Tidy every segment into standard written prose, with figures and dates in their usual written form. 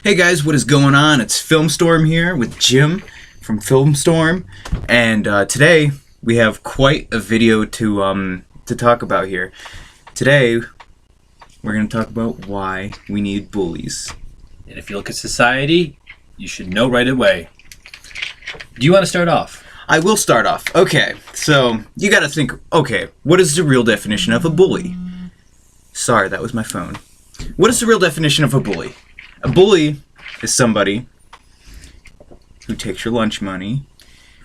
Hey guys, what is going on? It's Filmstorm here with Jim from Filmstorm, and today we have quite a video to talk about here. Today we're going to talk about why we need bullies. And if you look at society, you should know right away. Do you want to start off? I will start off. Okay, so you got to think, okay, what is the real definition of a bully? Sorry, that was my phone. What is the real definition of a bully? A bully is somebody who takes your lunch money,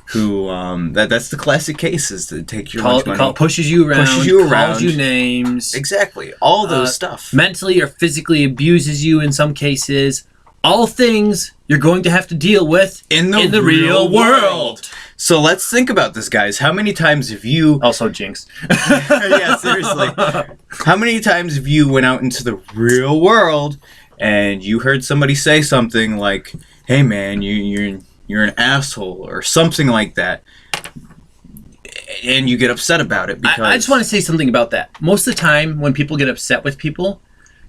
who that's the classic case, is to take your lunch money, pushes you around, calls you names, exactly, all those stuff, mentally or physically abuses you in some cases. All things you're going to have to deal with in the real world. So let's think about this, guys. How many times have you... Also Jinx. Yeah, seriously. How many times have you went out into the real world and you heard somebody say something like, hey man, you're an asshole, or something like that, and you get upset about it? Because I just want to say something about that. Most of the time when people get upset with people,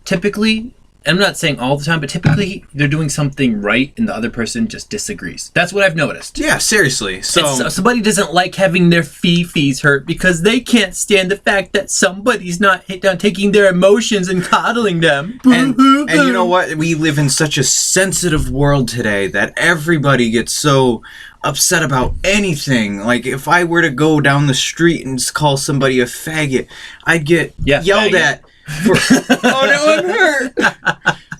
typically... I'm not saying all the time, but typically they're doing something right and the other person just disagrees. That's what I've noticed. Yeah, seriously. So somebody doesn't like having their fees hurt because they can't stand the fact that somebody's not taking their emotions and coddling them. And you know what? We live in such a sensitive world today that everybody gets so upset about anything. Like, if I were to go down the street and call somebody a faggot, I'd get yelled at. Oh no, I'm hurt.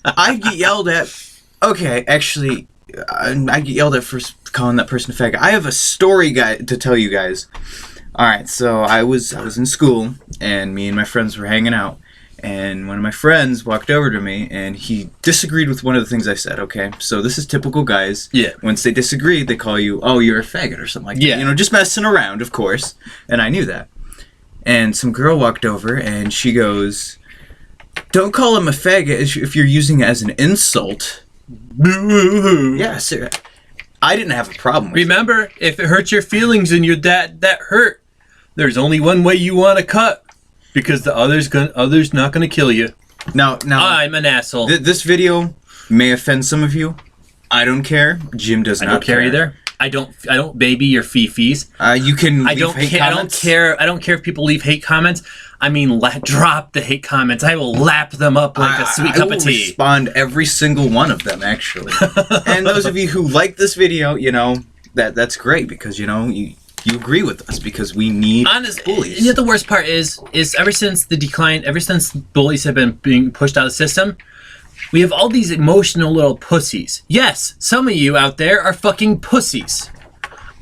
I get yelled at. Okay, actually, I get yelled at for calling that person a faggot. I have a story to tell you guys. All right, so I was in school, and me and my friends were hanging out, and one of my friends walked over to me, and he disagreed with one of the things I said. Okay, so this is typical guys. Yeah. Once they disagree, they call you, oh, you're a faggot or something like that. You know, just messing around, of course. And I knew that. And some girl walked over, and she goes, don't call him a faggot if you're using it as an insult. Yeah, sir. I didn't have a problem with it. Remember, if it hurts your feelings and you're that hurt, there's only one way you want to cut, because the other's not going to kill you. Now, I'm an asshole. This video may offend some of you. I don't care. Jim does not care. I don't care either. I don't baby your fees. You can leave hate comments. I don't care if people leave hate comments. I mean, drop the hate comments. I will lap them up like a sweet cup of tea. I will respond every single one of them, actually. And those of you who like this video, you know, that's great, because, you know, you agree with us, because we need bullies. And yet the worst part is ever since bullies have been being pushed out of the system, we have all these emotional little pussies. Yes, some of you out there are fucking pussies.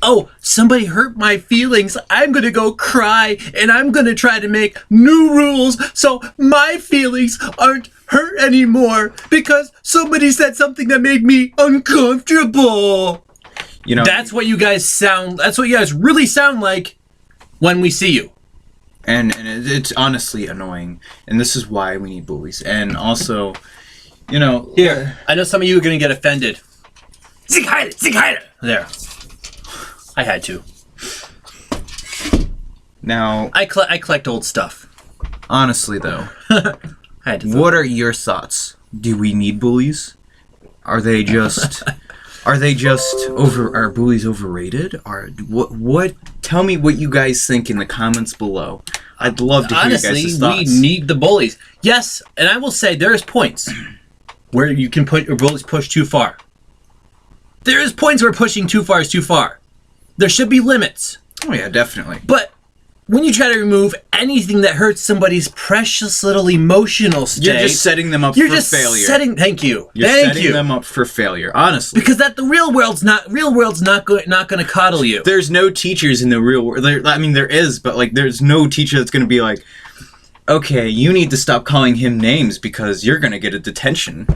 Oh, somebody hurt my feelings. I'm going to go cry, and I'm going to try to make new rules so my feelings aren't hurt anymore because somebody said something that made me uncomfortable. You know, that's what you guys really sound like when we see you. And it's honestly annoying. And this is why we need bullies. And also, you know... Here, I know some of you are going to get offended. There. I had to. Now... I collect old stuff. Honestly, though, I had to. What are your thoughts? Do we need bullies? Are they just... Are bullies overrated? What? Tell me what you guys think in the comments below. I'd love to hear your guys' thoughts. Honestly, we need the bullies. Yes, and I will say there's points where you can put your bullies push too far. There is points where pushing too far is too far. There should be limits. Oh yeah, definitely. But when you try to remove anything that hurts somebody's precious little emotional state, you're just setting them up for failure. Thank you. You're setting them up for failure, honestly. Because the real world's not going to coddle you. There's no teachers in the real world. There is, but like, there's no teacher that's going to be like, okay, you need to stop calling him names because you're going to get a detention.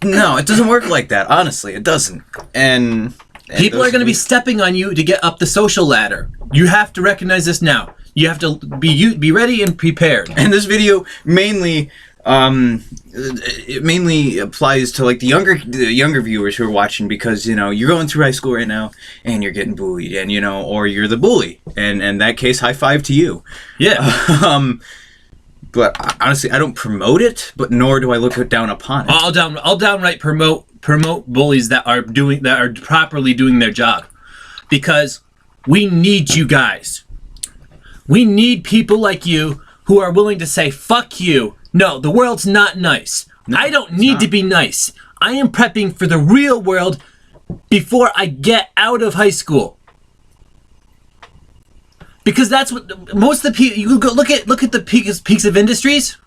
No, it doesn't work like that. Honestly, it doesn't. And people are going to be stepping on you to get up the social ladder. You have to recognize this now. You have to be ready and prepared. And this video mainly it mainly applies to like the younger viewers who are watching, because you know you're going through high school right now and you're getting bullied, and you know, or you're the bully, and in that case, high five to you. Yeah. but honestly, I don't promote it, but nor do I look down upon it. I'll downright promote bullies that are properly doing their job, because we need you guys. We need people like you who are willing to say, fuck you. No, the world's not nice. No, I don't need to be nice. I am prepping for the real world before I get out of high school. Because that's what most of the people, you go look at the peaks of industries.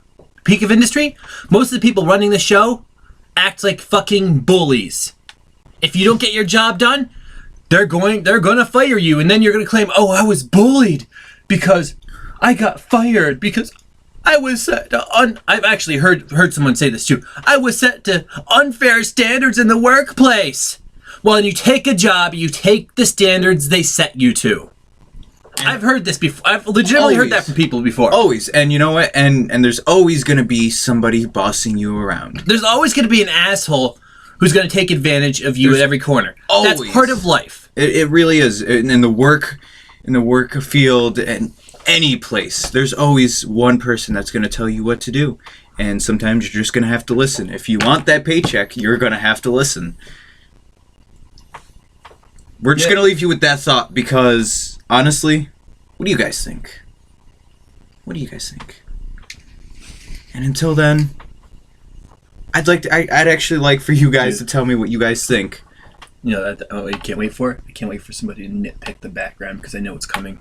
Peak of industry. Most of the people running the show act like fucking bullies. If you don't get your job done, they're gonna fire you, and then you're gonna claim, oh, I was bullied because I got fired because I was set to I've actually heard someone say this too. I was set to unfair standards in the workplace. Well, and you take a job, you take the standards they set you to. I've heard this before. I've legitimately heard that from people before. Always. And you know what? And there's always going to be somebody bossing you around. There's always going to be an asshole who's going to take advantage of you at every corner. Always. That's part of life. It really is. In the work field and any place, there's always one person that's going to tell you what to do. And sometimes you're just going to have to listen. If you want that paycheck, you're going to have to listen. We're just going to leave you with that thought because, honestly, what do you guys think? What do you guys think? And until then, I'd actually like for you guys to tell me what you guys think. You know, you can't wait for it? I can't wait for somebody to nitpick the background because I know it's coming.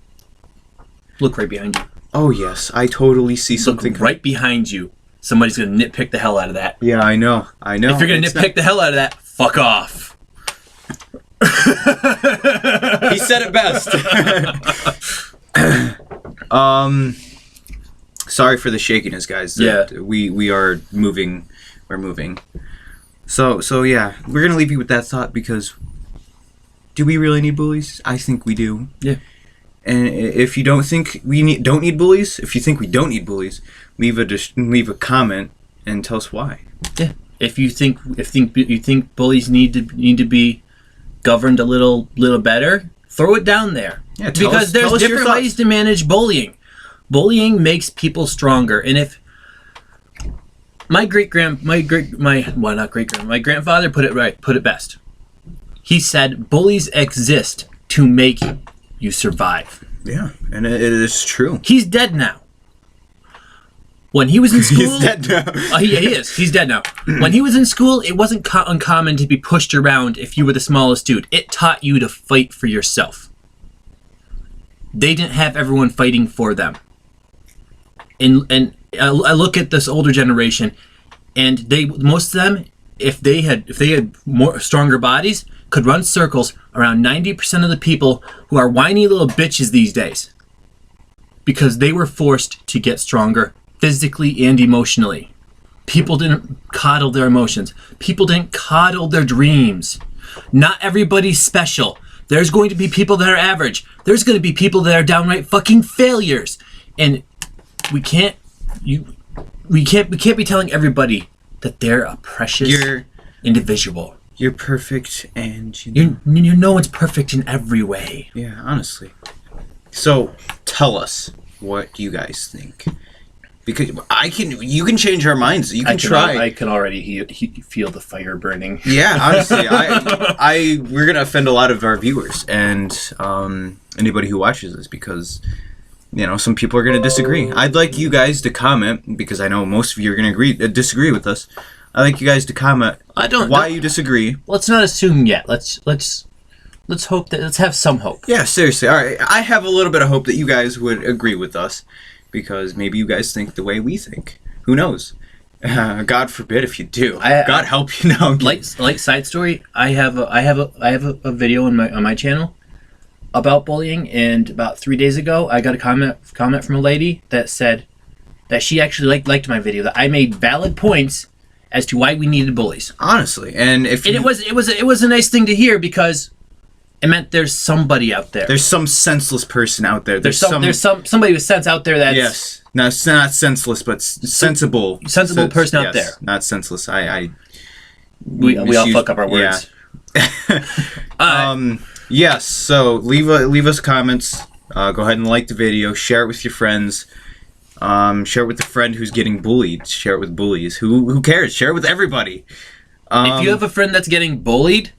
Look right behind you. Oh, yes. I totally see something. Look right behind you. Somebody's going to nitpick the hell out of that. Yeah, I know. If you're going to nitpick the hell out of that, fuck off. He said it best. Sorry for the shakiness, guys. Yeah. We are moving. We're moving. So yeah, we're gonna leave you with that thought because do we really need bullies? I think we do. Yeah. And if you don't think don't need bullies, if you think we don't need bullies, leave a comment and tell us why. Yeah. If you think bullies need to be governed a little better, throw it down there. Yeah, because there's different ways to manage bullying. Bullying makes people stronger, and if my grandfather put it best. He said, "Bullies exist to make you survive." Yeah, and it is true. He's dead now. When he was in school, he's dead now. He is. He's dead now. When he was in school, it wasn't uncommon to be pushed around if you were the smallest dude. It taught you to fight for yourself. They didn't have everyone fighting for them. And I look at this older generation, and most of them, if they had more stronger bodies, could run circles around 90% of the people who are whiny little bitches these days, because they were forced to get stronger physically and emotionally. People didn't coddle their emotions. People didn't coddle their dreams. Not everybody's special. There's going to be people that are average. There's going to be people that are downright fucking failures. And we can't be telling everybody that they're a precious individual. You're perfect, and no one's perfect in every way. Yeah, honestly. So tell us what you guys think, because you can change our minds. You can try. I can already feel the fire burning. Yeah, honestly, we're gonna offend a lot of our viewers and anybody who watches this because. Some people are going to disagree. I'd like you guys to comment, because I know most of you are going to disagree with us. I'd like you guys to comment why you disagree. Let's not assume yet. Let's hope that. Let's have some hope. Yeah, seriously. All right, I have a little bit of hope that you guys would agree with us, because maybe you guys think the way we think. Who knows? God forbid if you do. God help you now. Light side story. I have a video on my channel about bullying, and about 3 days ago I got a comment from a lady that said that she actually liked my video, that I made valid points as to why we needed bullies. Honestly, it was a nice thing to hear, because it meant there's somebody out there. There's some senseless person out there. There's somebody with sense out there that's... Yes. No, it's not senseless, but sensible. Sensible person out there. Not senseless. We all fuck up our words. Yeah. Yes, so leave us comments. Go ahead and like the video, share it with your friends, Share it with a friend who's getting bullied. Share it with bullies. Who cares? Share it with everybody. If you have a friend that's getting bullied,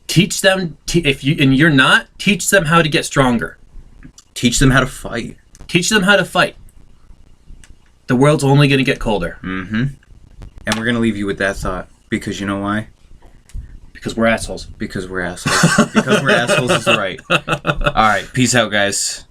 teach them. And you're not, teach them how to get stronger. Teach them how to fight. Teach them how to fight. The world's only going to get colder. Mm-hmm. And we're gonna leave you with that thought because you know why? Because we're assholes. Because we're assholes. Because we're assholes is right. All right. Peace out, guys.